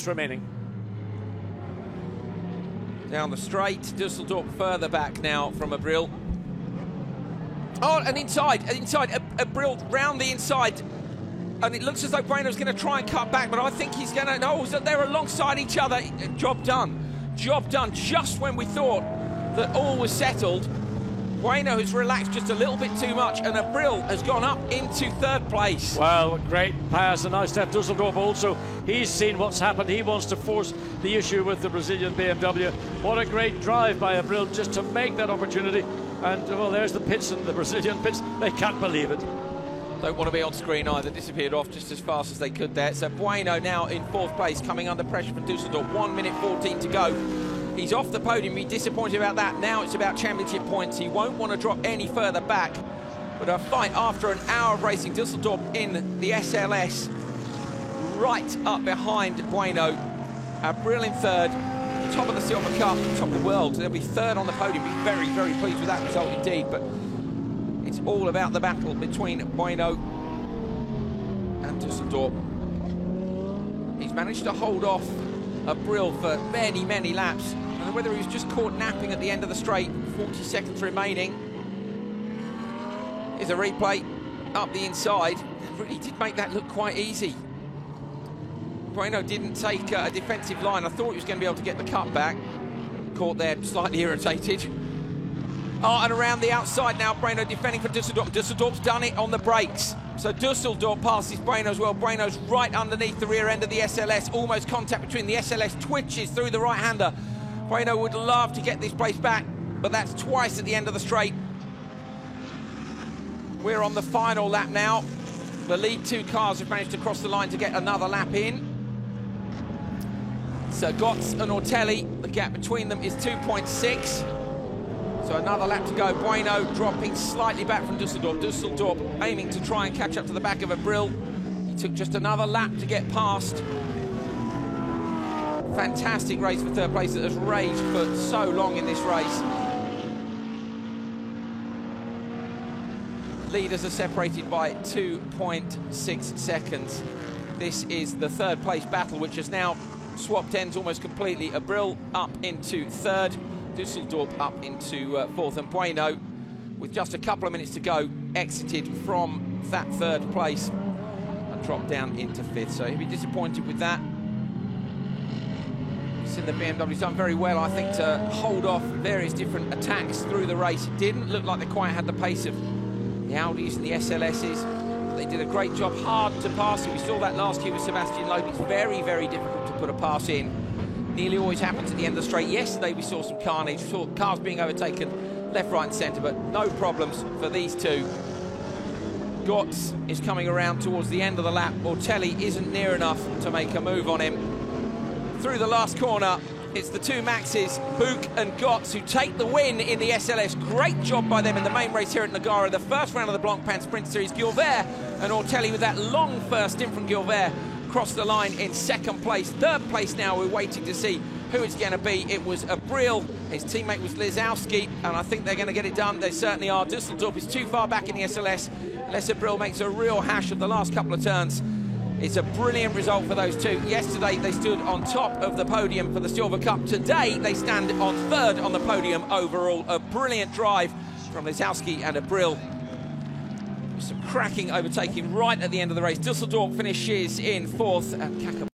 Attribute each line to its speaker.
Speaker 1: remaining.
Speaker 2: Down the straight, Dusseldorp further back now from Abril. Oh, and inside, Abril round the inside. And it looks as though Bueno's going to try and cut back, but I think he's going to... No, they're alongside each other. Job done. Job done just when we thought that all was settled. Bueno has relaxed just a little bit too much, and Abril has gone up into third place.
Speaker 1: Well, great pass, and nice to have Dusseldorp also. He's seen what's happened. He wants to force the issue with the Brazilian BMW. What a great drive by Abril just to make that opportunity. And, well, there's the pits and the Brazilian pits. They can't believe it.
Speaker 2: Don't want to be on screen either. Disappeared off just as fast as they could there. So Bueno now in fourth place, coming under pressure from Dusseldorp. 1 minute 14 to go. He's off the podium. He's disappointed about that. Now it's about championship points. He won't want to drop any further back. But a fight after an hour of racing. Dusseldorp in the SLS, right up behind Bueno. Abril in third. Top of the Silver Cup, top of the world. They'll be third on the podium. Be very, very pleased with that result indeed. But it's all about the battle between Bueno and Dusseldorp. He's managed to hold off Abril for many, many laps. I don't know whether he was just caught napping at the end of the straight. 40 seconds remaining. Here's a replay up the inside. It really did make that look quite easy. Bueno didn't take a defensive line. I thought he was going to be able to get the cut back. Caught there, slightly irritated. Oh, and around the outside now, Bueno defending for Dusseldorp. Dusseldorp's done it on the brakes. So Dusseldorp passes Bueno as well. Bueno's right underneath the rear end of the SLS. Almost contact between the SLS, twitches through the right-hander. Bueno would love to get this place back, but that's twice at the end of the straight. We're on the final lap now. The lead two cars have managed to cross the line to get another lap in. So Gotts and Ortelli, the gap between them is 2.6. So another lap to go. Bueno dropping slightly back from Dusseldorp. Dusseldorp aiming to try and catch up to the back of Abril. He took just another lap to get past. Fantastic race for third place that has raged for so long in this race. Leaders are separated by 2.6 seconds. This is the third place battle, which has now swapped ends almost completely. Abril up into third. Dusseldorp up into fourth, and Bueno, with just a couple of minutes to go, exited from that third place and dropped down into fifth. So he'll be disappointed with that. He's seen the BMW's done very well, I think, to hold off various different attacks through the race. It didn't look like they quite had the pace of the Audis and the SLSs. They did a great job, hard to pass. We saw that last year with Sebastian Loeb. It's very, very difficult to put a pass in. Nearly always happens at the end of the straight. Yesterday we saw some carnage, we saw cars being overtaken left, right and centre, but no problems for these two. Gotts is coming around towards the end of the lap. Ortelli isn't near enough to make a move on him. Through the last corner, it's the two Maxes, Buch and Gotts, who take the win in the SLS. Great job by them in the main race here at Nogaro, the first round of the Blancpain Sprint Series. Gilbert and Ortelli with that long first stint from Gilbert crossed the line in second place. Third place now, we're waiting to see who it's going to be. It was Abril, his teammate was Lisowski, and I think they're going to get it done. They certainly are. Dusseldorp is too far back in the SLS. Unless Abril makes a real hash of the last couple of turns. It's a brilliant result for those two. Yesterday they stood on top of the podium for the Silver Cup. Today they stand on third on the podium overall. A brilliant drive from Lisowski and Abril. Some cracking overtaking right at the end of the race. Dusseldorp finishes in fourth and Kaka